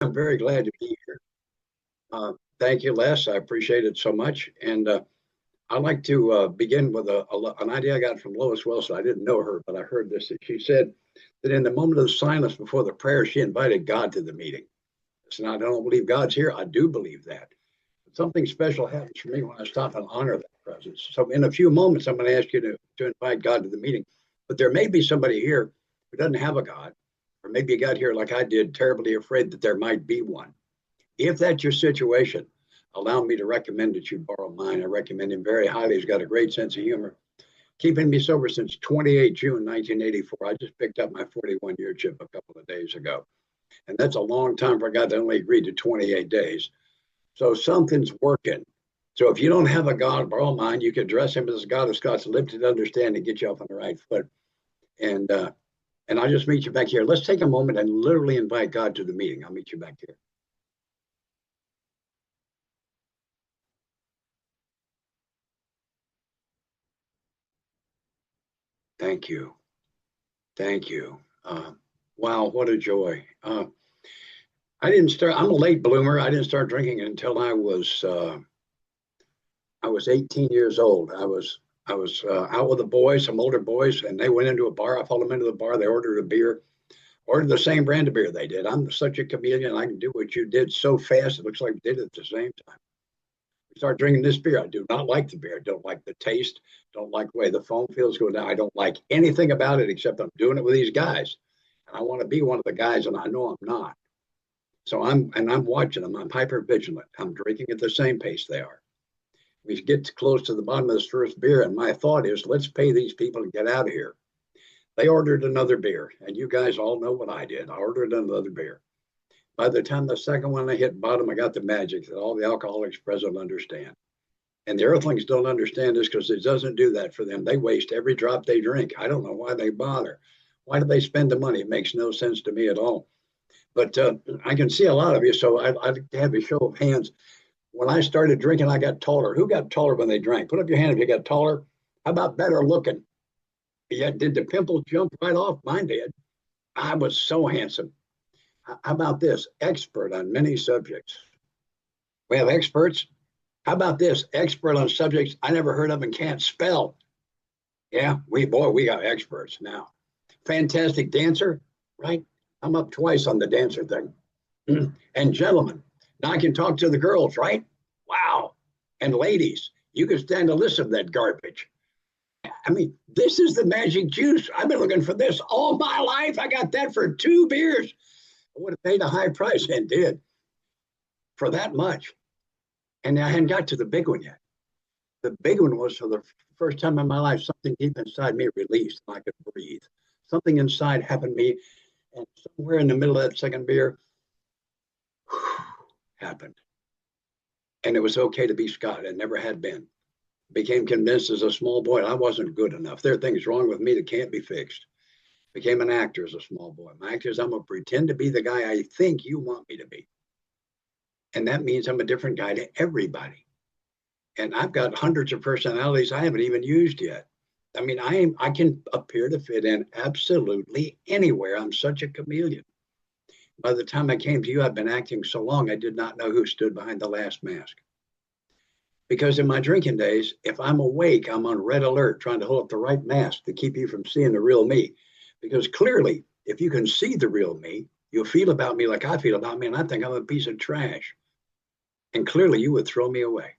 I'm very glad to be here. Thank you, Les. I appreciate it so much. And I'd like to begin with an idea I got from Lois Wilson. I didn't know her, but I heard this. That she said that in the moment of silence before the prayer, she invited God to the meeting. So now I don't believe God's here. I do believe that. But something special happens for me when I stop and honor that presence. So in a few moments, I'm going to ask you to invite God to the meeting. But there may be somebody here who doesn't have a God, or maybe you got here like I did, terribly afraid that there might be one. If that's your situation, allow me to recommend that you borrow mine. I recommend him very highly. He's got a great sense of humor. Keeping me sober since 28 June 1984. I just picked up my 41-year chip a couple of days ago. And that's a long time for a guy that only agreed to 28 days. So something's working. So if you don't have a God, borrow mine. You can address him as God of Scots, limited understanding, get you off on the right foot. And I'll just meet you back here. Let's take a moment and literally invite God to the meeting. I'll meet you back here. Thank you. Thank you. Wow, what a joy. I didn't start, I'm a late bloomer. I didn't start drinking until I was 18 years old. I was out with the boys, some older boys, and they went into a bar. I followed them into the bar. They ordered a beer, ordered the same brand of beer they did. I'm such a chameleon. I can do what you did so fast. It looks like we did it at the same time. We start drinking this beer. I do not like the beer. Don't like the taste. Don't like the way the foam feels going down. I don't like anything about it except I'm doing it with these guys. And I want to be one of the guys, and I know I'm not. So I'm watching them. I'm hyper vigilant. I'm drinking at the same pace they are. We get close to the bottom of this first beer, and my thought is, let's pay these people and get out of here. They ordered another beer, and you guys all know what I did. I ordered another beer. By the time the second one I hit bottom, I got the magic that all the alcoholics present understand. And the earthlings don't understand this because it doesn't do that for them. They waste every drop they drink. I don't know why they bother. Why do they spend the money? It makes no sense to me at all. But I can see a lot of you, so I'd have a show of hands. When I started drinking, I got taller. Who got taller when they drank? Put up your hand if you got taller. How about better looking? Yeah, did the pimples jump right off? Mine did. I was so handsome. How about this? Expert on many subjects. We have experts. How about this? Expert on subjects I never heard of and can't spell. Yeah, we got experts now. Fantastic dancer, right? I'm up twice on the dancer thing. And gentlemen, now I can talk to the girls, right? Wow. And ladies, you can stand to listen to that garbage. I mean, this is the magic juice. I've been looking for this all my life. I got that for 2 beers. I would have paid a high price and did for that much. And I hadn't got to the big one yet. The big one was for the first time in my life, something deep inside me released and I could breathe. Something inside happened to me. And somewhere in the middle of that second beer, happened. And it was okay to be Scott. It never had been. Became convinced as a small boy I wasn't good enough. There are things wrong with me that can't be fixed. Became an actor as a small boy. My actor is I'm going to pretend to be the guy I think you want me to be. And that means I'm a different guy to everybody. And I've got hundreds of personalities I haven't even used yet. I mean, I can appear to fit in absolutely anywhere. I'm such a chameleon. By the time I came to you, I've been acting so long, I did not know who stood behind the last mask. Because in my drinking days, if I'm awake, I'm on red alert, trying to hold up the right mask to keep you from seeing the real me. Because clearly, if you can see the real me, you'll feel about me like I feel about me, and I think I'm a piece of trash. And clearly, you would throw me away.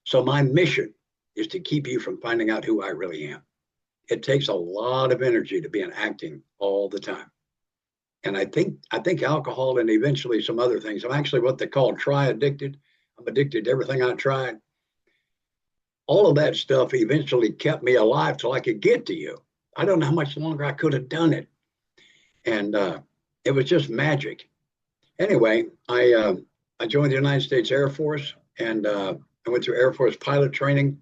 So my mission is to keep you from finding out who I really am. It takes a lot of energy to be in acting all the time. And I think alcohol and eventually some other things, I'm actually what they call tri-addicted. I'm addicted to everything I tried. All of that stuff eventually kept me alive till I could get to you. I don't know how much longer I could have done it. And it was just magic. Anyway, I joined the United States Air Force, and I went through Air Force pilot training.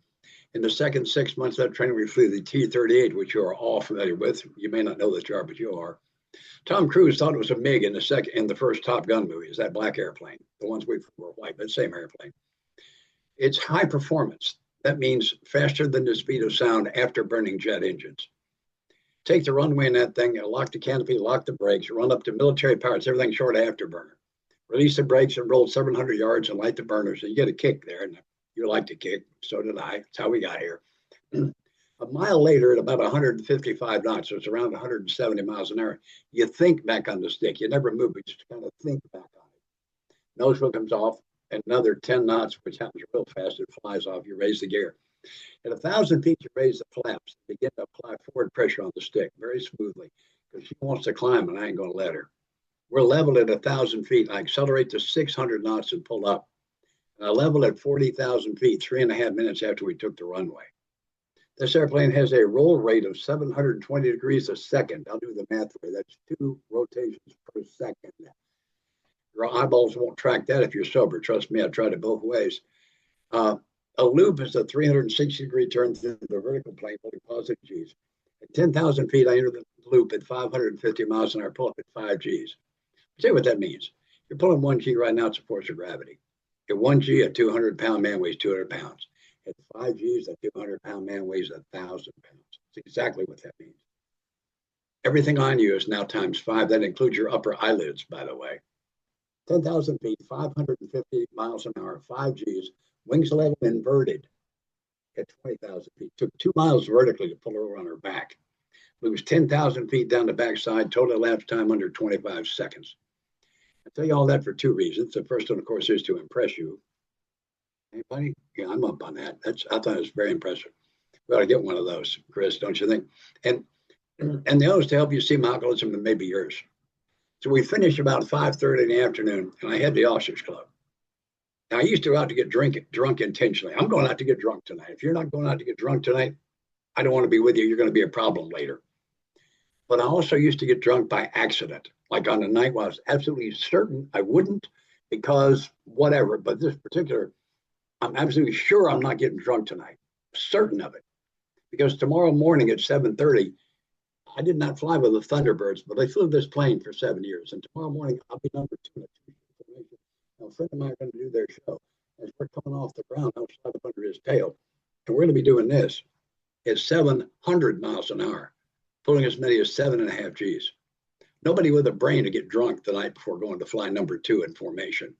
In the second 6 months of that training, we flew the T-38, which you are all familiar with. You may not know that you are, but you are. Tom Cruise thought it was a MiG in the first Top Gun movie. Is that black airplane? The ones we were white, but same airplane. It's high performance. That means faster than the speed of sound after burning jet engines. Take the runway in that thing, lock the canopy, lock the brakes, run up to military power. It's everything short of afterburner. Release the brakes and roll 700 yards and light the burners. And you get a kick there. And you like to kick. So did I. That's how we got here. A mile later, at about 155 knots, so it's around 170 miles an hour, you think back on the stick. You never move, but you just kind of think back on it. Nose wheel comes off, another 10 knots, which happens real fast. It flies off. You raise the gear. At 1,000 feet, you raise the flaps. Begin to apply forward pressure on the stick very smoothly because she wants to climb, and I ain't going to let her. We're level at 1,000 feet. I accelerate to 600 knots and pull up. And I level at 40,000 feet, 3.5 minutes after we took the runway. This airplane has a roll rate of 720 degrees a second. I'll do the math for you. That's 2 rotations per second. Your eyeballs won't track that if you're sober. Trust me, I tried it both ways. A loop is a 360-degree turn through the vertical plane, holding positive G's. At 10,000 feet, I enter the loop at 550 miles an hour, pull up at 5 G's. I'll tell you what that means. You're pulling 1 G right now, it's a force of gravity. At 1 G, a 200-pound man weighs 200 pounds. At 5 G's, a 200-pound man weighs 1,000 pounds. That's exactly what that means. Everything on you is now times 5. That includes your upper eyelids, by the way. 10,000 feet, 550 miles an hour, 5 G's, wings level inverted at 20,000 feet. Took 2 miles vertically to pull her over on her back. It was 10,000 feet down the backside, total elapsed time under 25 seconds. I tell you all that for 2 reasons. The first one, of course, is to impress you. Anybody? Yeah, I'm up on that. I thought it was very impressive. We ought to get one of those, Chris, don't you think? And the other is to help you see my alcoholism and maybe yours. So we finished about 5:30 in the afternoon, and I had the officers club. Now, I used to go out to get drunk intentionally. I'm going out to get drunk tonight. If you're not going out to get drunk tonight, I don't want to be with you. You're going to be a problem later. But I also used to get drunk by accident, like on the night when I was absolutely certain I wouldn't because whatever. But this particular, I'm absolutely sure I'm not getting drunk tonight. Certain of it. Because tomorrow morning at 7:30, I did not fly with the Thunderbirds, but I flew this plane for 7 years. And tomorrow morning, I'll be number 2. Now, a friend of mine are going to do their show. As we're coming off the ground, I'll slide up under his tail. And we're going to be doing this at 700 miles an hour, pulling as many as 7.5 G's. Nobody with a brain to get drunk the night before going to fly number 2 in formation.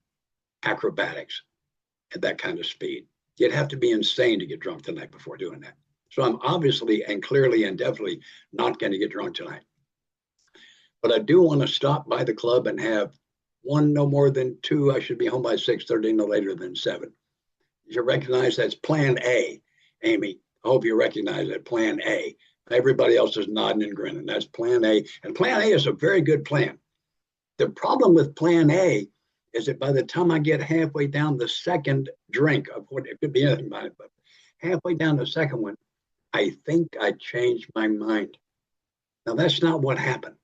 Acrobatics at that kind of speed. You'd have to be insane to get drunk the night before doing that. So I'm obviously and clearly and definitely not going to get drunk tonight. But I do want to stop by the club and have 1, no more than 2. I should be home by 6:30, no later than 7. You recognize that's plan A, Amy. I hope you recognize that, plan A. Everybody else is nodding and grinning. That's plan A. And plan A is a very good plan. The problem with plan A is that by the time I get halfway down the second drink of what it could be anything about it, but halfway down the second one, I think I changed my mind. Now, that's not what happened.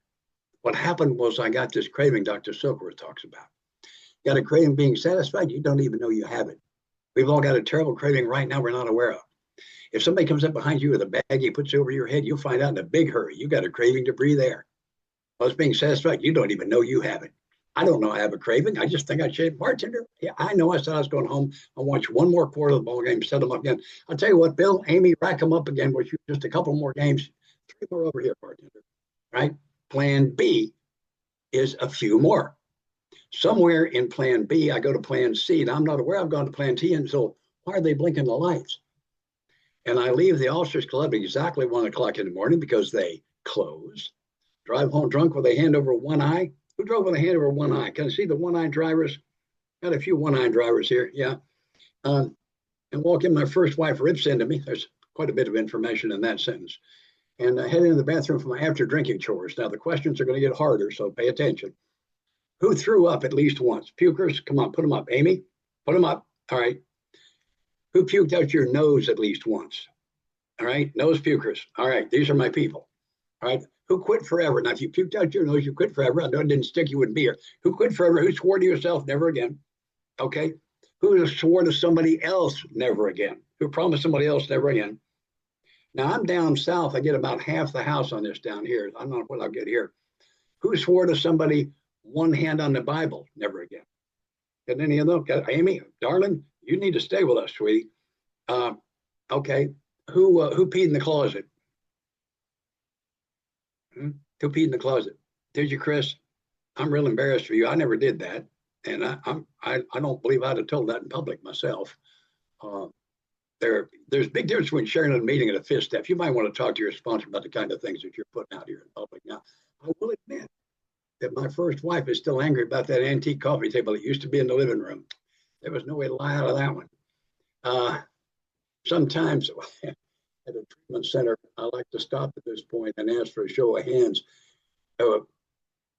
What happened was I got this craving Dr. Silkworth talks about. You got a craving being satisfied, you don't even know you have it. We've all got a terrible craving right now we're not aware of. If somebody comes up behind you with a bag, he puts it over your head, you'll find out in a big hurry. You got a craving to breathe air. Well, it's being satisfied. You don't even know you have it. I don't know I have a craving. I just think I should. Bartender, yeah, I know. I said I was going home. I'll watch 1 more quarter of the ball game, set them up again. I'll tell you what, Bill, Amy, rack them up again with you. Just a couple more games. 3 more over here, bartender. Right? Plan B is a few more. Somewhere in plan B, I go to plan C, and I'm not aware I've gone to plan T until, why are they blinking the lights? And I leave the officers club at exactly 1 o'clock in the morning because they close. Drive home drunk with a hand over one eye. Who drove with a hand over one eye? Can I see the one-eyed drivers? Got a few one-eyed drivers here, yeah. And walk in, my first wife rips into me. There's quite a bit of information in that sentence. And head into the bathroom for my after drinking chores. Now the questions are going to get harder, so pay attention. Who threw up at least once? Pukers, come on, put them up. Amy, put them up. All right. Who puked out your nose at least once? All right, nose pukers. All right, these are my people. All right, who quit forever? Now, if you puked out your nose, you quit forever. I know it didn't stick, you wouldn't be here. Who quit forever? Who swore to yourself, never again? Okay. Who swore to somebody else, never again? Who promised somebody else, never again? Now, I'm down south. I get about half the house on this down here. I don't know what I'll get here. Who swore to somebody, 1 hand on the Bible, never again? Got any of them? Amy, darling, you need to stay with us, sweetie. Okay. Who peed in the closet? Who peed in the closet? Did you, Chris? I'm real embarrassed for you. I never did that. And I don't believe I'd have told that in public myself. Uh, there's big difference between sharing a meeting and a fifth step. You might want to talk to your sponsor about the kind of things that you're putting out here in public. Now, I will admit that my first wife is still angry about that antique coffee table that used to be in the living room. There was no way to lie out of that one. Sometimes at a treatment center, I like to stop at this point and ask for a show of hands.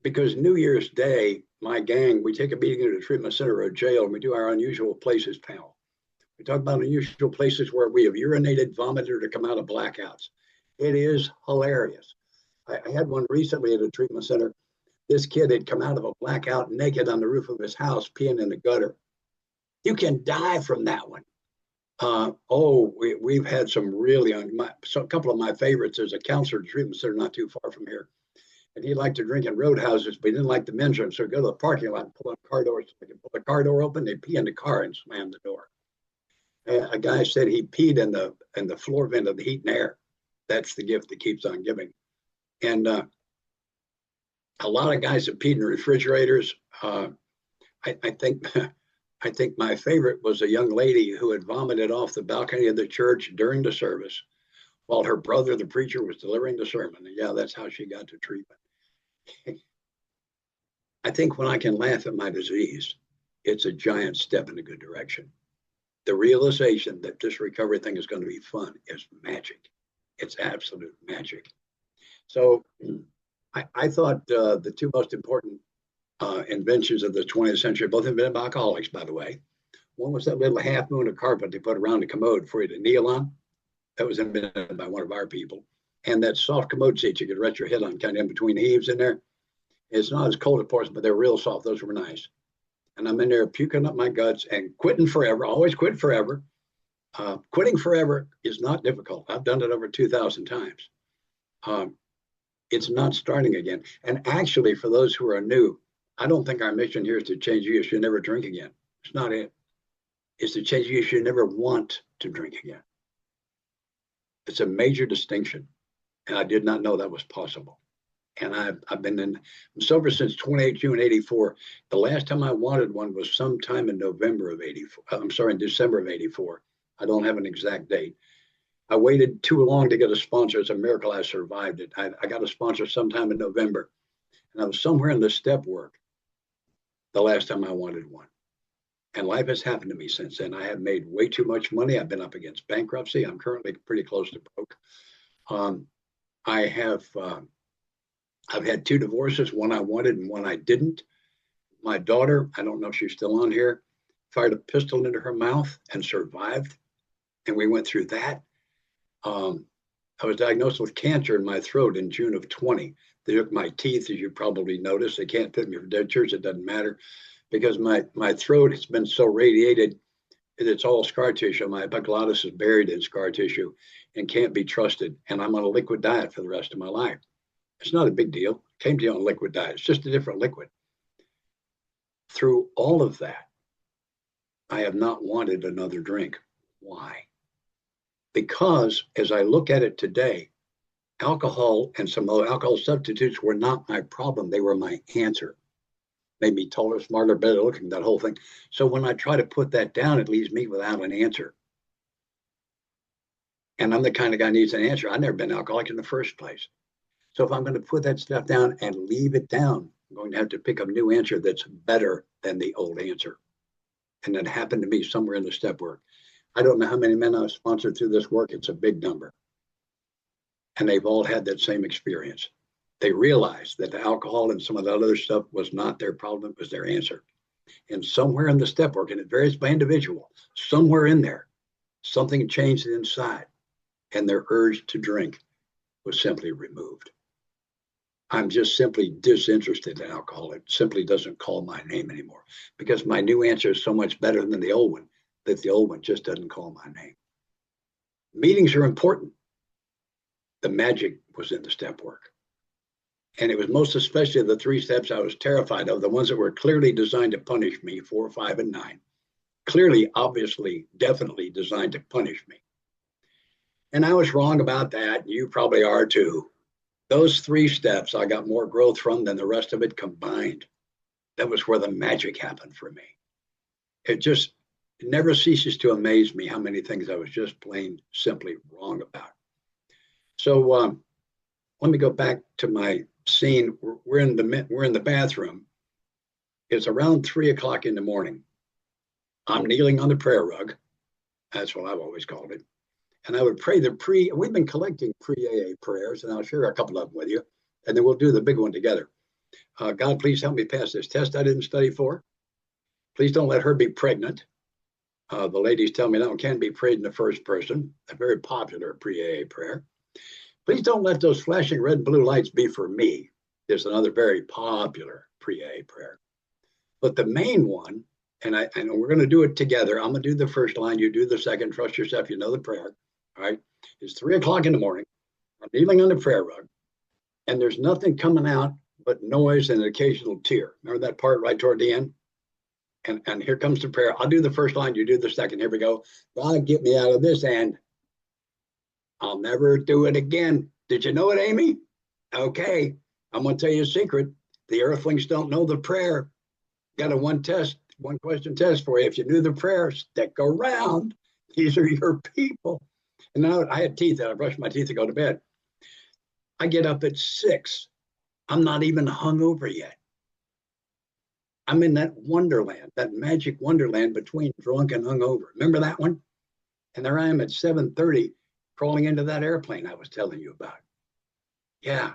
Because New Year's Day, my gang, we take a meeting at a treatment center or a jail, and we do our unusual places panel. We talk about unusual places where we have urinated, vomited, or come out of blackouts. It is hilarious. I had one recently at a treatment center. This kid had come out of a blackout naked on the roof of his house, peeing in the gutter. You can die from that one. We've had some really, a couple of my favorites. There's a counselor at a treatment center not too far from here. And he liked to drink in roadhouses, but he didn't like the men's room. So he'd go to the parking lot and pull on car doors. So they could pull the car door open, they'd pee in the car and slam the door. A guy said he peed in the floor vent of the heat and air. That's the gift that keeps on giving. And a lot of guys have peed in refrigerators. I think my favorite was a young lady who had vomited off the balcony of the church during the service while her brother, the preacher, was delivering the sermon. And yeah, that's how she got to treatment. I think when I can laugh at my disease, it's a giant step in a good direction. The realization that this recovery thing is going to be fun is magic. It's absolute magic. So I thought the two most important inventions of the 20th century, both invented by alcoholics, by the way. One was that little half moon of carpet they put around the commode for you to kneel on. That was invented by one of our people. And that soft commode seat you could rest your head on, kind of in between the eaves in there. It's not as cold, of course, but they're real soft. Those were nice. And I'm in there puking up my guts and quitting forever. Always quit forever. Quitting forever is not difficult. I've done it over 2,000 times. It's not starting again. And actually, for those who are new, I don't think our mission here is to change you so you never drink again. It's not it. It's to change you so you never want to drink again. It's a major distinction. And I did not know that was possible. And I've been sober since 28 June 84. The last time I wanted one was sometime in November of 84. I'm sorry, in December of 84. I don't have an exact date. I waited too long to get a sponsor. It's a miracle I survived it. I got a sponsor sometime in November. And I was somewhere in the step work the last time I wanted one. And life has happened to me since then. I have made way too much money. I've been up against bankruptcy. I'm currently pretty close to broke. I've had two divorces, one I wanted and one I didn't. My daughter, I don't know if she's still on here, fired a pistol into her mouth and survived. And we went through that. I was diagnosed with cancer in my throat in June of 20. They took my teeth, as you probably noticed. They can't fit me for dentures. It doesn't matter because my throat has been so radiated. It's all scar tissue. My epiglottis is buried in scar tissue and can't be trusted. And I'm on a liquid diet for the rest of my life. It's not a big deal. Came to you on a liquid diet. It's just a different liquid. Through all of that, I have not wanted another drink. Why? Because as I look at it today, alcohol and some other alcohol substitutes were not my problem. They were my answer. Made me taller, smarter, better looking, that whole thing. So when I try to put that down, it leaves me without an answer. And I'm the kind of guy who needs an answer. I've never been alcoholic in the first place. So if I'm going to put that stuff down and leave it down, I'm going to have to pick a new answer that's better than the old answer. And that happened to me somewhere in the step work. I don't know how many men I've sponsored through this work. It's a big number. And they've all had that same experience. They realized that the alcohol and some of the other stuff was not their problem, it was their answer. And somewhere in the step work, and it varies by individual, somewhere in there, something changed inside and their urge to drink was simply removed. I'm just simply disinterested in alcohol. It simply doesn't call my name anymore because my new answer is so much better than the old one that the old one just doesn't call my name. Meetings are important. The magic was in the step work. And it was most especially the three steps I was terrified of, the ones that were clearly designed to punish me, 4, 5, and 9. Clearly, obviously, definitely designed to punish me. And I was wrong about that. You probably are too. Those 3 steps I got more growth from than the rest of it combined. that was where the magic happened for me. It never ceases to amaze me how many things I was just plain simply wrong about. So let me go back to my scene. We're in the bathroom. It's around 3 o'clock in the morning. I'm kneeling on the prayer rug. That's what I've always called it. And I would pray we've been collecting pre-AA prayers, and I'll share a couple of them with you, and then we'll do the big one together. God, please help me pass this test I didn't study for. Please don't let her be pregnant. The ladies tell me that one can be prayed in the first person, a very popular pre-AA prayer. Please don't let those flashing red and blue lights be for me. There's another very popular pre-AA prayer. But the main one, and we're going to do it together. I'm going to do the first line. You do the second. Trust yourself. You know the prayer. All right. It's 3 o'clock in the morning. I'm kneeling on the prayer rug, and there's nothing coming out but noise and an occasional tear. Remember that part right toward the end? And here comes the prayer. I'll do the first line. You do the second. Here we go. God, get me out of this, and I'll never do it again. Did you know it, Amy? Okay. I'm going to tell you a secret. The earthlings don't know the prayer. Got a one question test for you. If you knew the prayer, stick around. These are your people. And now I had teeth, and I brushed my teeth to go to bed. I get up at 6. I'm not even hungover yet. I'm in that wonderland, that magic wonderland between drunk and hungover. Remember that one? And there I am at 7:30 crawling into that airplane I was telling you about. Yeah.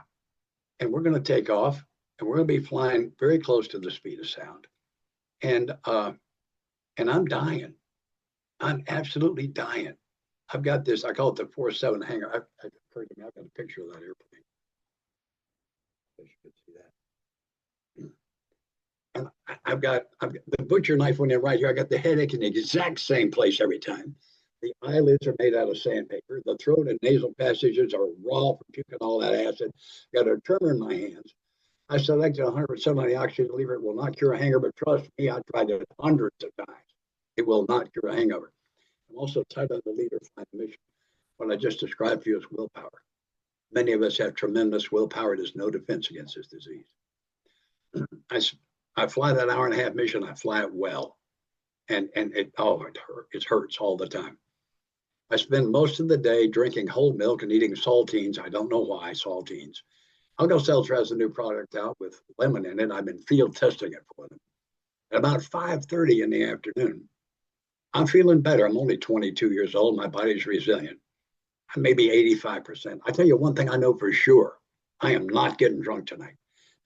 And we're going to take off, and we're going to be flying very close to the speed of sound. And I'm dying. I'm absolutely dying. I've got this, I call it the 4-7 hangar. I've got a picture of that airplane. I wish you could see that. And I've got the butcher knife went in right here. I got the headache in the exact same place every time. The eyelids are made out of sandpaper. The throat and nasal passages are raw from puking all that acid. Got a tremor in my hands. I selected 100% on the oxygen reliever. It will not cure a hangover. Trust me, I tried it hundreds of times. It will not cure a hangover. I'm also tied on the leader flying the mission. What I just described for you is willpower. Many of us have tremendous willpower. It is no defense against this disease. I fly that hour-and-a-half mission. I fly it well. And it hurts all the time. I spend most of the day drinking whole milk and eating saltines. I don't know why, saltines. Alka-Seltzer has a new product out with lemon in it. I've been field testing it for them. At about 5:30 in the afternoon, I'm feeling better. I'm only 22 years old. My body's resilient. I'm maybe 85%. I tell you one thing I know for sure. I am not getting drunk tonight.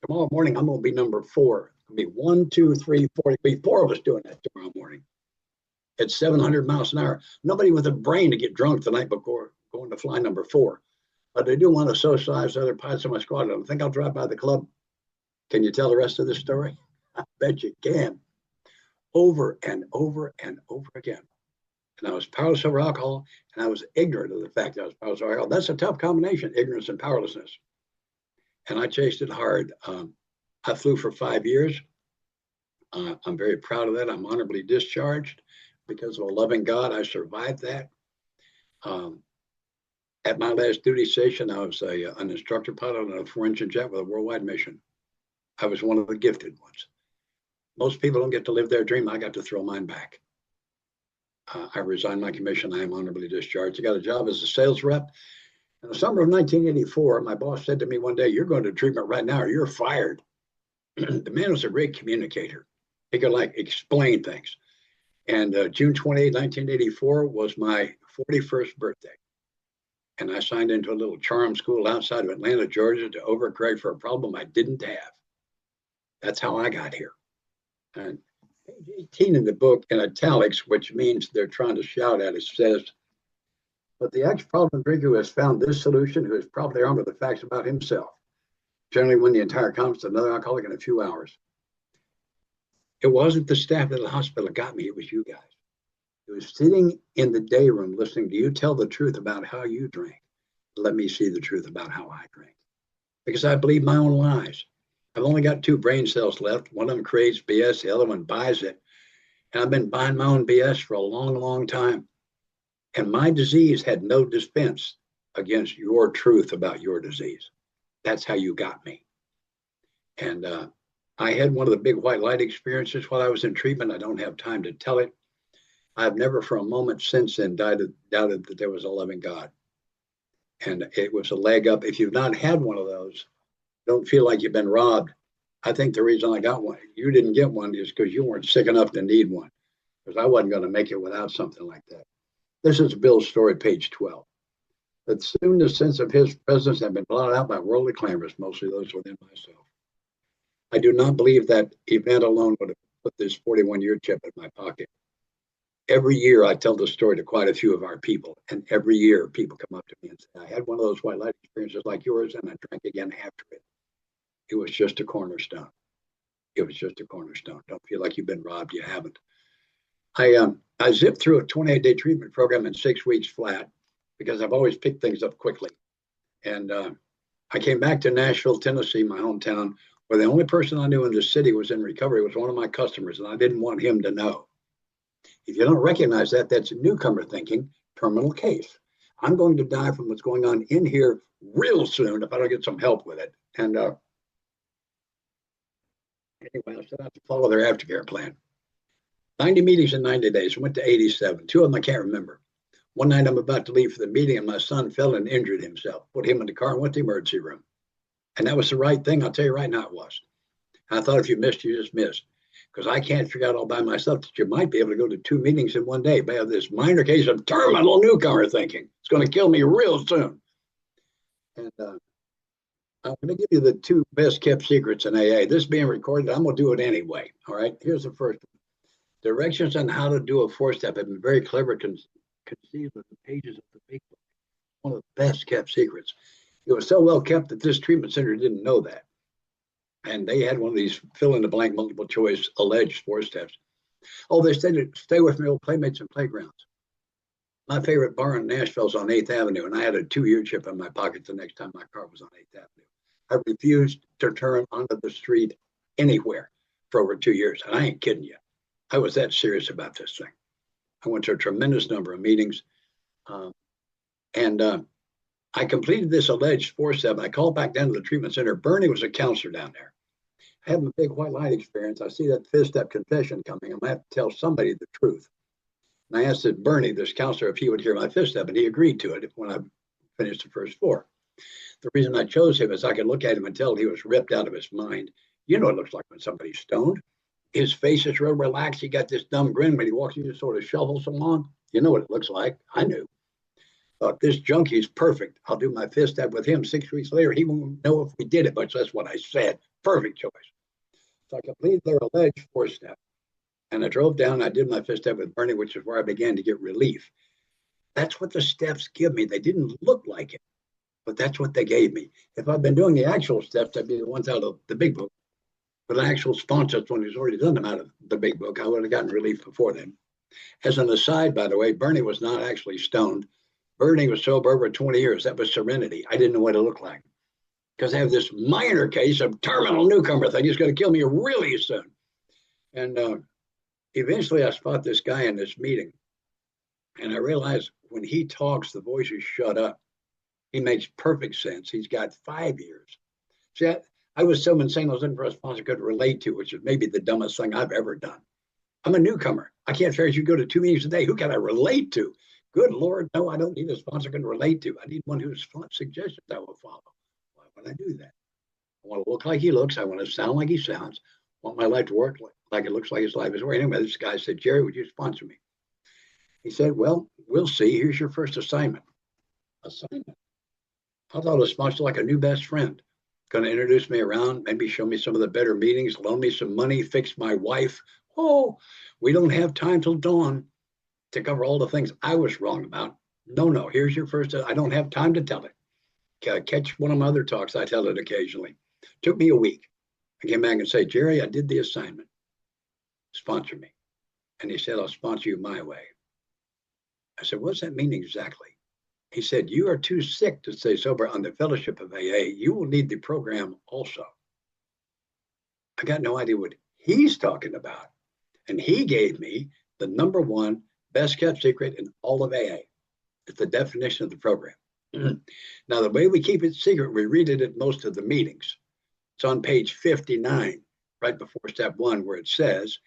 Tomorrow morning, I'm going to be number 4. It'll be 1, 2, 3, 4. It'll be 4 of us doing that tomorrow morning. At 700 miles an hour. Nobody with a brain to get drunk the night before going to fly number 4. But I do want to socialize with other pilots of my squad. I think I'll drive by the club. Can you tell the rest of the story? I bet you can. Over and over and over again. And I was powerless over alcohol, and I was ignorant of the fact that I was powerless over alcohol. That's a tough combination, ignorance and powerlessness. And I chased it hard. I flew for 5 years. I'm very proud of that. I'm honorably discharged. Because of a loving God, I survived that. At my last duty station, I was an instructor pilot on a 4-engine jet with a worldwide mission. I was one of the gifted ones. Most people don't get to live their dream. I got to throw mine back. I resigned my commission. I am honorably discharged. I got a job as a sales rep. In the summer of 1984, my boss said to me one day, "You're going to treatment right now or you're fired." The man was a great communicator. He could explain things. And June 28, 1984 was my 41st birthday. And I signed into a little charm school outside of Atlanta, Georgia to overcorrect for a problem I didn't have. That's how I got here. And page 18 in the book in italics, which means they're trying to shout at it, says, "But the ex-problem drinker who has found this solution, who is probably armed with the facts about himself, generally win the entire conference to another alcoholic in a few hours." It wasn't the staff at the hospital that got me. It was you guys. It was sitting in the day room listening to you tell the truth about how you drank. Let me see the truth about how I drank. Because I believe my own lies. I've only got 2 brain cells left. One of them creates BS. The other one buys it. And I've been buying my own BS for a long, long time. And my disease had no defense against your truth about your disease. That's how you got me. And I had one of the big white light experiences while I was in treatment. I don't have time to tell it. I've never for a moment since then doubted that there was a loving God. And it was a leg up. If you've not had one of those, don't feel like you've been robbed. I think the reason I got one, you didn't get one, is because you weren't sick enough to need one. Because I wasn't going to make it without something like that. This is Bill's story, page 12. But soon the sense of his presence had been blotted out by worldly clamors, mostly those within myself. I do not believe that event alone would have put this 41-year chip in my pocket. Every year I tell the story to quite a few of our people, and every year people come up to me and say, I had one of those white light experiences like yours, and I drank again after it. It was just a cornerstone. It was just a cornerstone. Don't feel like you've been robbed. You haven't. I zipped through a 28-day treatment program in 6 weeks flat because I've always picked things up quickly. And I came back to Nashville, Tennessee, my hometown, where the only person I knew in the city was in recovery was one of my customers, and I didn't want him to know. If you don't recognize that, that's newcomer thinking, terminal case. I'm going to die from what's going on in here real soon if I don't get some help with it. And anyway, I set out to follow their aftercare plan. 90 meetings in 90 days, went to 87. 2 of them I can't remember. One night I'm about to leave for the meeting and my son fell and injured himself. Put him in the car and went to the emergency room. And that was the right thing. I'll tell you right now it was. I thought if you missed, you just missed. Because I can't figure out all by myself that you might be able to go to 2 meetings in one day. But I have this minor case of terminal newcomer thinking. It's going to kill me real soon. And I'm going to give you the 2 best kept secrets in AA. This being recorded, I'm going to do it anyway. All right. Here's the first one. Directions on how to do a 4-step have been very clever conceived in the pages of the big book. One of the best kept secrets. It was so well kept that this treatment center didn't know that. And they had one of these fill in the blank multiple choice alleged 4 steps. Oh, they stay with me, old playmates and playgrounds. My favorite bar in Nashville is on 8th Avenue, and I had a 2-year chip in my pocket the next time my car was on 8th Avenue. I refused to turn onto the street anywhere for over 2 years. And I ain't kidding you. I was that serious about this thing. I went to a tremendous number of meetings. And I completed this alleged 4-step. I called back down to the treatment center. Bernie was a counselor down there. I have a big white light experience. I see that 5th-step confession coming. I'm going to have to tell somebody the truth. And I asked Bernie, this counselor, if he would hear my 5th step, and he agreed to it when I finished the first 4. The reason I chose him is I could look at him and tell he was ripped out of his mind. You know what it looks like when somebody's stoned. His face is real relaxed. He got this dumb grin when he walks, he just sort of shuffles along. You know what it looks like. I knew. Thought this junkie's perfect. I'll do my 5th step with him. 6 weeks later, he won't know if we did it, but that's what I said. Perfect choice. So I completed their alleged 4-step. And I drove down. I did my 5th step with Bernie, which is where I began to get relief. That's what the steps give me. They didn't look like it, but that's what they gave me. If I'd been doing the actual steps, that'd be the ones out of the big book. But an actual sponsor, one who's already done them out of the big book, I would have gotten relief before then. As an aside, by the way, Bernie was not actually stoned. Bernie was sober over 20 years. That was serenity. I didn't know what it looked like. Because I have this minor case of terminal newcomer thing. He's going to kill me really soon. And eventually I spot this guy in this meeting. And I realize when he talks, the voice is shut up. He makes perfect sense. He's got 5 years. See, I was so insane, I was looking for a sponsor I could relate to, which is maybe the dumbest thing I've ever done. I'm a newcomer. I can't figure you go to 2 meetings a day. Who can I relate to? Good Lord, no, I don't need a sponsor I can relate to. I need one whose suggestions I will follow. Why would I do that? I want to look like he looks. I want to sound like he sounds. I want my life to work like it looks like his life is working. Anyway, this guy said, Jerry, would you sponsor me? He said, well, we'll see. Here's your first assignment. Assignment? I thought a sponsor like a new best friend. Going to introduce me around, maybe show me some of the better meetings, loan me some money, fix my wife. Oh, we don't have time till dawn to cover all the things I was wrong about. No, here's your first. I don't have time to tell it. Catch one of my other talks. I tell it occasionally. Took me a week. I came back and said, Jerry, I did the assignment. Sponsor me. And he said, I'll sponsor you my way. I said, what does that mean exactly? He said, you are too sick to stay sober on the fellowship of AA. You will need the program also. I got no idea what he's talking about. And he gave me the #1 best kept secret in all of AA. It's the definition of the program. Now, the way we keep it secret, we read it at most of the meetings. It's on page 59 right before step one, where it says,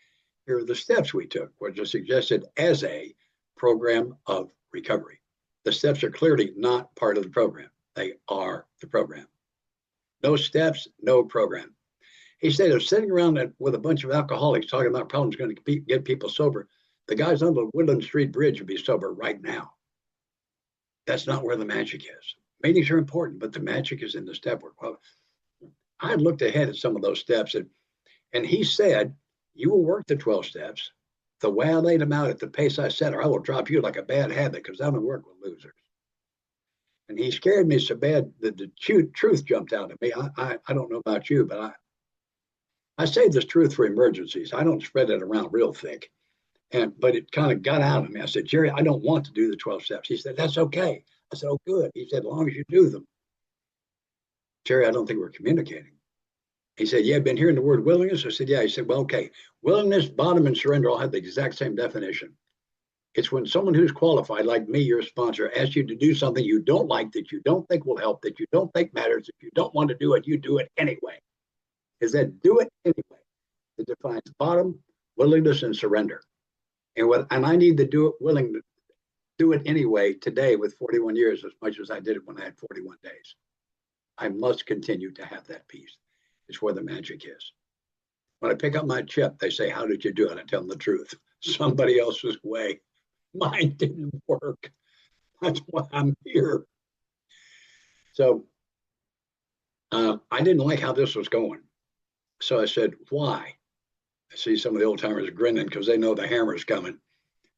here are the steps we took, which are suggested as a program of recovery. The steps are clearly not part of the program. They are the program. No steps, no program. He said, if sitting around with a bunch of alcoholics talking about problems going to get people sober, the guys on the Woodland Street Bridge would be sober right now. That's not where the magic is. Meetings are important, but the magic is in the step work. Well, I had looked ahead at some of those steps, and he said, you will work the 12 steps the way I laid them out at the pace I set, or I will drop you like a bad habit, because I don't work with losers. And he scared me so bad that the truth jumped out at me. I don't know about you, but I save this truth for emergencies. I don't spread it around real thick. But it kind of got out of me. I said, Jerry, I don't want to do the 12 steps. He said, that's okay. I said, oh, good. He said, as long as you do them. Jerry, I don't think we're communicating. He said, yeah, I've been hearing the word willingness. I said, yeah. He said, well, okay. Willingness, bottom, and surrender all have the exact same definition. It's when someone who's qualified, like me, your sponsor, asks you to do something you don't like, that you don't think will help, that you don't think matters. If you don't want to do it, you do it anyway. Is that do it anyway? It defines bottom, willingness, and surrender. And I need to do it, willing to do it anyway today with 41 years, as much as I did it when I had 41 days. I must continue to have that peace. It's where the magic is. When I pick up my chip, they say, how did you do it? I tell them the truth. Somebody else's way. Mine didn't work. That's why I'm here. So I didn't like how this was going. So I said, why? I see some of the old timers grinning because they know the hammer's coming.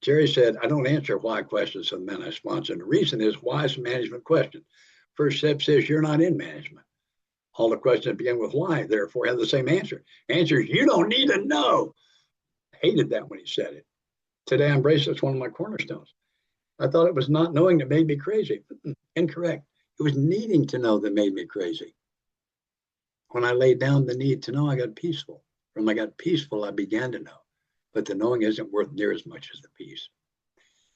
Jerry said, I don't answer why questions to the men I sponsor. And the reason is, why is a management question? First step says you're not in management. All the questions begin with why, therefore have the same answer. Answer is, you don't need to know. I hated that when he said it. Today I embrace it. It's one of my cornerstones. I thought it was not knowing that made me crazy. Incorrect. It was needing to know that made me crazy. When I laid down the need to know, I got peaceful. When I got peaceful, I began to know. But the knowing isn't worth near as much as the peace.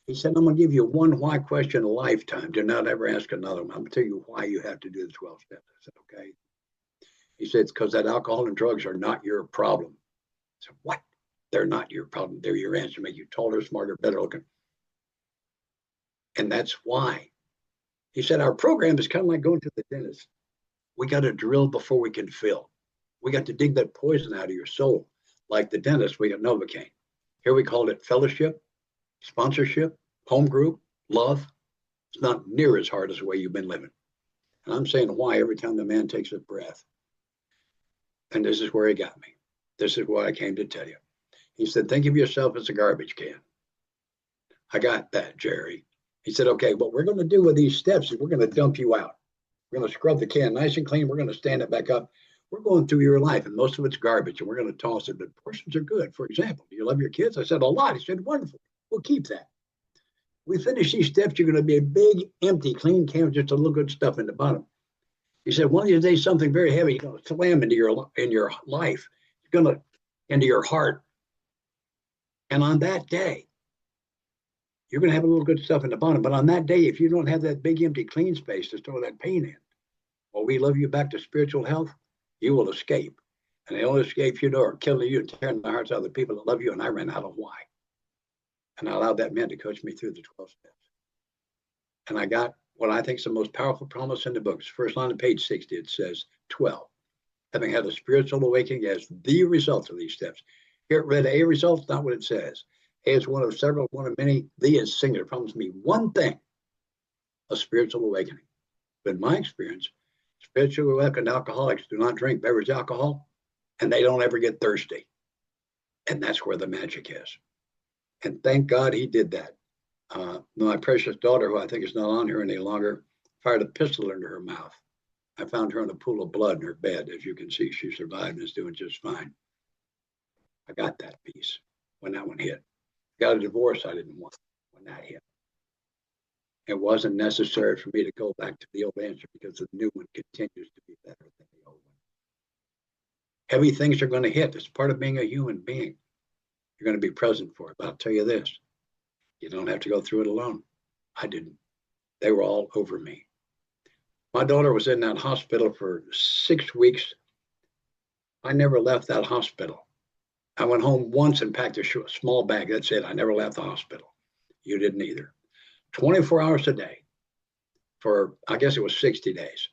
He said, I'm going to give you one why question a lifetime. Do not ever ask another one. I'm going to tell you why you have to do the 12 steps. I said, okay. He said, it's because that alcohol and drugs are not your problem. I said, what? They're not your problem. They're your answer. Make you taller, smarter, better looking. And that's why. He said, our program is kind of like going to the dentist. We got to drill before we can fill. We got to dig that poison out of your soul. Like the dentist, we got Novocaine. Here we called it fellowship, sponsorship, home group, love. It's not near as hard as the way you've been living. And I'm saying why every time the man takes a breath. And this is where he got me. This is what I came to tell you. He said, think of yourself as a garbage can. I got that, Jerry. He said, okay, what we're going to do with these steps is we're going to dump you out. We're going to scrub the can nice and clean. We're going to stand it back up. We're going through your life, and most of it's garbage, and we're going to toss it, but portions are good. For example, do you love your kids? I said, a lot. He said, wonderful. We'll keep that. We finish these steps, you're going to be a big, empty, clean can with just a little good stuff in the bottom. He said, one of these days, something very heavy, you're going to slam into your life. You're going to into your heart. And on that day, you're going to have a little good stuff in the bottom. But on that day, if you don't have that big, empty, clean space to store that pain in, or we love you back to spiritual health, you will escape. And the only escape you know are killing you and tearing the hearts out of the people that love you. And I ran out of why. And I allowed that man to coach me through the 12 steps. And I got what I think is the most powerful promise in the book. It's first line of page 60. It says 12. Having had a spiritual awakening as the result of these steps. Here it read a result, not what it says. A is one of several, one of many. The is singular. Promise me one thing, a spiritual awakening. But in my experience, spiritually awakened alcoholics do not drink beverage alcohol, and they don't ever get thirsty. And that's where the magic is. And thank God he did that. My precious daughter, who I think is not on here any longer, fired a pistol into her mouth. I found her in a pool of blood in her bed. As you can see, she survived and is doing just fine. I got that piece when that one hit. Got a divorce I didn't want when that hit. It wasn't necessary for me to go back to the old answer because the new one continues to be better than the old one. Heavy things are going to hit. It's part of being a human being. You're going to be present for it. But I'll tell you this, you don't have to go through it alone. I didn't. They were all over me. My daughter was in that hospital for 6 weeks I never left that hospital. I went home once and packed a small bag. That's it. I never left the hospital. You didn't either. 24 hours a day for, I guess it was 60 days.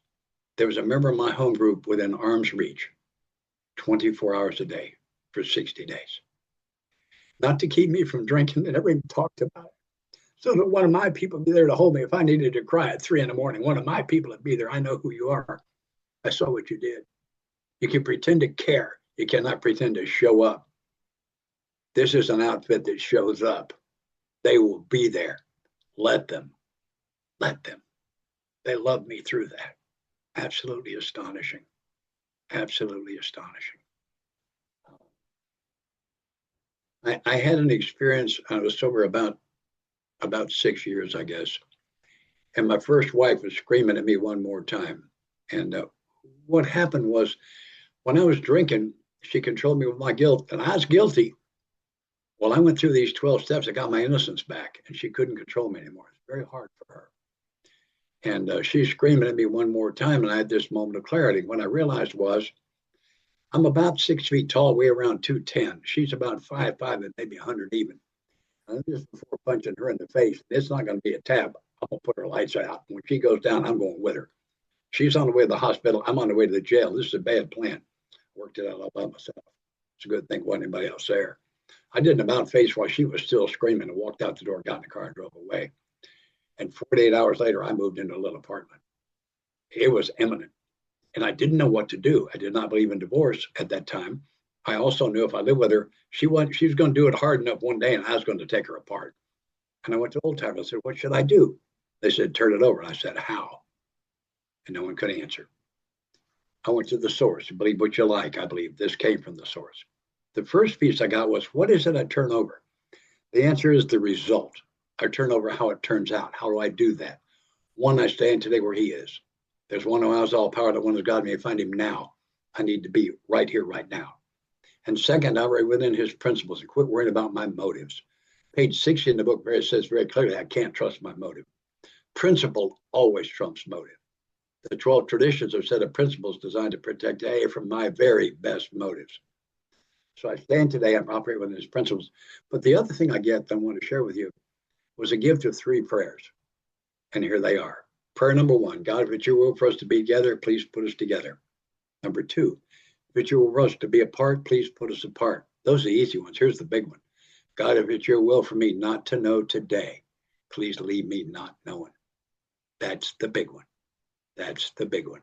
There was a member of my home group within arm's reach, 24 hours a day for 60 days. Not to keep me from drinking, and everyone talked about it. So that one of my people would be there to hold me. If I needed to cry at 3 a.m, one of my people would be there. I know who you are. I saw what you did. You can pretend to care. You cannot pretend to show up. This is an outfit that shows up. They will be there. Let them. Let them. They love me through that. Absolutely astonishing. Absolutely astonishing. I had an experience. I was sober about 6 years, I guess. And my first wife was screaming at me one more time. And what happened was, when I was drinking, she controlled me with my guilt, and I was guilty. Well, I went through these 12 steps. I got my innocence back, and she couldn't control me anymore. It's very hard for her. And she's screaming at me one more time, and I had this moment of clarity. What I realized was, I'm about 6 feet tall, weigh around 210. She's about 5'5" and maybe 100 even. And just before punching her in the face, it's not going to be a tap. I'm going to put her lights out. When she goes down, I'm going with her. She's on the way to the hospital. I'm on the way to the jail. This is a bad plan. Worked it out all by myself. It's a good thing wasn't anybody else there. I did an about face while she was still screaming and walked out the door, got in the car, and drove away. And 48 hours later, I moved into a little apartment. It was imminent. And I didn't know what to do. I did not believe in divorce at that time. I also knew if I lived with her, she was going to do it hard enough one day, and I was going to take her apart. And I went to Old Town. I said, what should I do? They said, turn it over. And I said, how? And no one could answer. I went to the source. Believe what you like. I believe this came from the source. The first piece I got was, what is it I turn over? The answer is the result. I turn over how it turns out. How do I do that? One, I stand today where he is. There's one who has all power, the one who's God me. I find him now. I need to be right here, right now. And second, I operate within his principles and quit worrying about my motives. Page 60 in the book says very clearly, I can't trust my motive. Principle always trumps motive. The 12 traditions are a set of principles designed to protect AA from my very best motives. So I stand today, I'm operating within his principles. But the other thing I get that I want to share with you was a gift of 3 prayers. And here they are. Prayer number 1, God, if it's your will for us to be together, please put us together. Number 2, if it's your will for us to be apart, please put us apart. Those are the easy ones. Here's the big one. God, if it's your will for me not to know today, please leave me not knowing. That's the big one. That's the big one.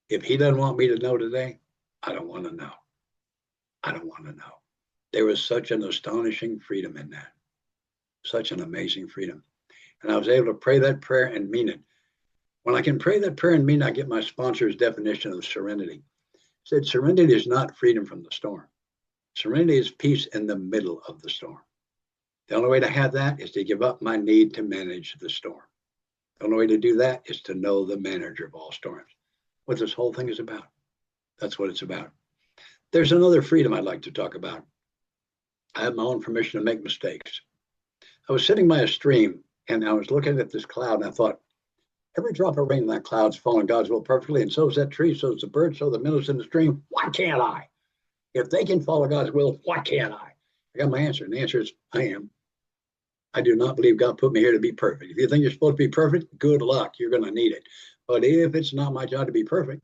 If he doesn't want me to know today, I don't want to know. I don't want to know. There was such an astonishing freedom in that. Such an amazing freedom. And I was able to pray that prayer and mean it. When I can pray that prayer and mean it, I get my sponsor's definition of serenity. He said, serenity is not freedom from the storm. Serenity is peace in the middle of the storm. The only way to have that is to give up my need to manage the storm. The only way to do that is to know the manager of all storms. What this whole thing is about. That's what it's about. There's another freedom I'd like to talk about. I have my own permission to make mistakes. I was sitting by a stream and I was looking at this cloud and I thought, every drop of rain in that cloud's following God's will perfectly, and so is that tree, so is the bird, so the minnows in the stream. Why can't I? If they can follow God's will, why can't I? I got my answer, and the answer is I am. I do not believe God put me here to be perfect. If you think you're supposed to be perfect, good luck. You're going to need it. But if it's not my job to be perfect,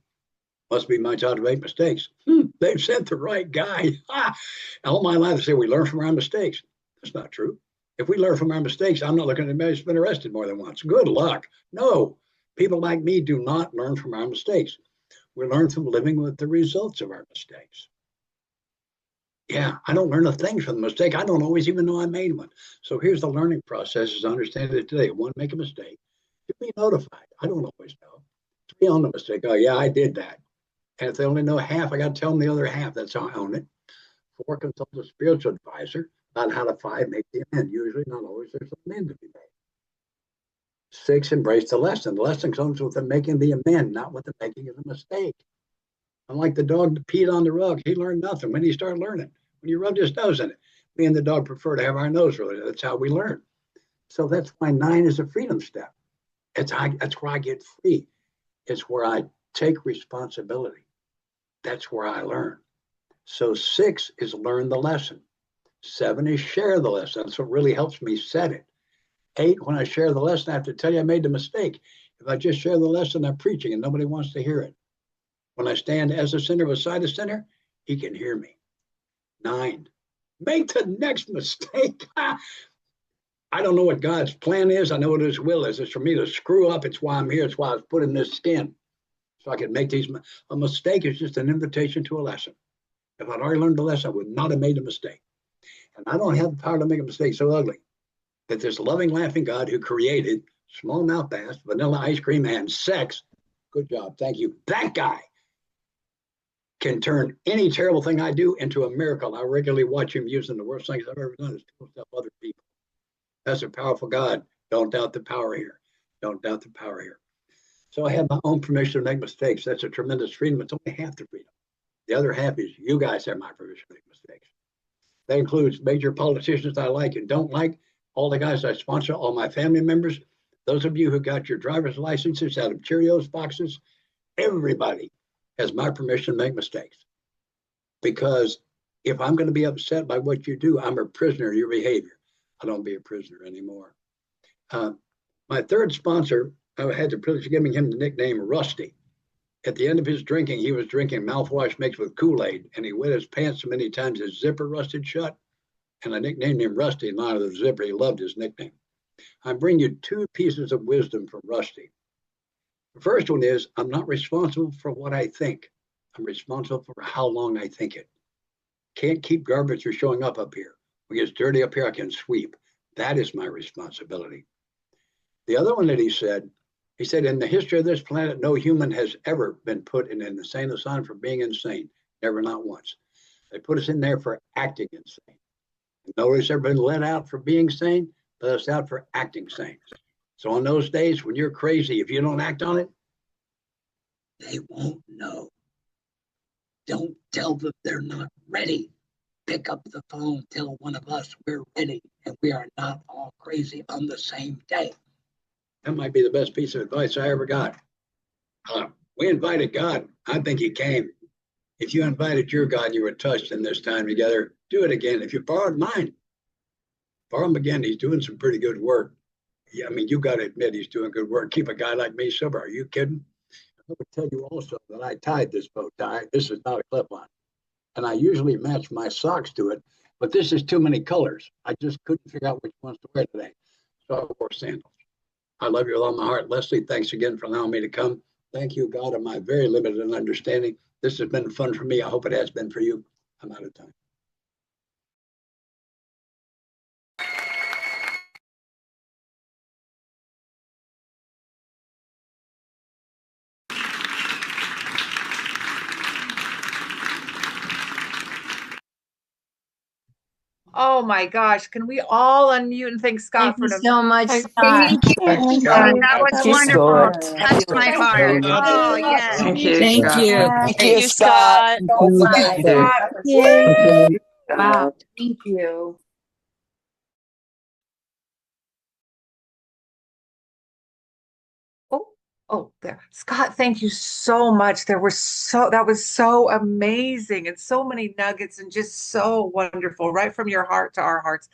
must be my job to make mistakes. They've sent the right guy. All my life, they say we learn from our mistakes. That's not true. If we learn from our mistakes, I'm not looking at anybody who's been arrested more than once. Good luck. No, people like me do not learn from our mistakes. We learn from living with the results of our mistakes. Yeah, I don't learn a thing from the mistake. I don't always even know I made one. So here's the learning process as I understand it today. 1, make a mistake. 2, be notified. I don't always know. 3, own the mistake. Oh, yeah, I did that. And if they only know half, I got to tell them the other half. That's how I own it. 4, consult a spiritual advisor about how to 5, make the amend. Usually, not always, there's an amend to be made. 6, embrace the lesson. The lesson comes with the making the amend, not with the making of the mistake. Unlike the dog that peed on the rug, he learned nothing. When he started learning? When you rubbed his nose in it. Me and the dog prefer to have our nose really. That's how we learn. So that's why 9 is a freedom step. That's where I get free. It's where I take responsibility. That's where I learn. So 6 is learn the lesson. 7 is share the lesson. That's what really helps me set it. 8, when I share the lesson, I have to tell you I made the mistake. If I just share the lesson, I'm preaching and nobody wants to hear it. When I stand as a sinner beside a sinner, he can hear me. 9, make the next mistake. I don't know what God's plan is. I know what his will is. It's for me to screw up. It's why I'm here. It's why I was put in this skin. So I can make these. A mistake is just an invitation to a lesson. If I'd already learned the lesson, I would not have made a mistake. And I don't have the power to make a mistake so ugly that this loving, laughing God who created smallmouth bass, vanilla ice cream, and sex, good job, thank you, that guy can turn any terrible thing I do into a miracle. I regularly watch him using the worst things I've ever done is to help other people. That's a powerful God. Don't doubt the power here. Don't doubt the power here. So I have my own permission to make mistakes. That's a tremendous freedom. It's only half the freedom. The other half is you guys have my permission to make mistakes. That includes major politicians I like and don't like, all the guys I sponsor, all my family members, those of you who got your driver's licenses out of Cheerios boxes, everybody has my permission to make mistakes. Because if I'm going to be upset by what you do, I'm a prisoner of your behavior. I don't be a prisoner anymore. My third sponsor, I had the privilege of giving him the nickname Rusty. At the end of his drinking, he was drinking mouthwash mixed with Kool-Aid, and he wet his pants so many times his zipper rusted shut. And I nicknamed him Rusty in honor of the zipper. He loved his nickname. I bring you 2 pieces of wisdom from Rusty. The first one is, I'm not responsible for what I think. I'm responsible for how long I think it. Can't keep garbage or showing up here. When it gets dirty up here, I can sweep. That is my responsibility. The other one that he said, in the history of this planet, no human has ever been put in an insane asylum for being insane. Never, not once. They put us in there for acting insane. Nobody's ever been let out for being sane, let us out for acting sane. So on those days when you're crazy, if you don't act on it, they won't know. Don't tell them they're not ready. Pick up the phone, tell one of us we're ready, and we are not all crazy on the same day. That might be the best piece of advice I ever got. We invited God. I think he came. If you invited your God, you were touched in this time together, do it again. If you borrowed mine, borrow him again. He's doing some pretty good work. Yeah, I mean, you got to admit he's doing good work. Keep a guy like me sober. Are you kidding? I would tell you also that I tied this bow tie. This is not a clip-on. And I usually match my socks to it, but this is too many colors. I just couldn't figure out which ones to wear today. So I wore sandals. I love you with all my heart. Leslie, thanks again for allowing me to come. Thank you, God, of my very limited understanding. This has been fun for me. I hope it has been for you. I'm out of time. Oh my gosh, can we all unmute and thank Scott Thank for you so much, Thank Scott. Thank you, Thanks, Scott. Scott. That was Thank you, wonderful. Scott. Touched my heart. Oh, yes. Thank you, Thank Scott. you. Thank you, Scott. Thank you. Yay. Wow. Thank you. Oh, there. Scott, thank you so much. That was so amazing and so many nuggets and just so wonderful, right from your heart to our hearts.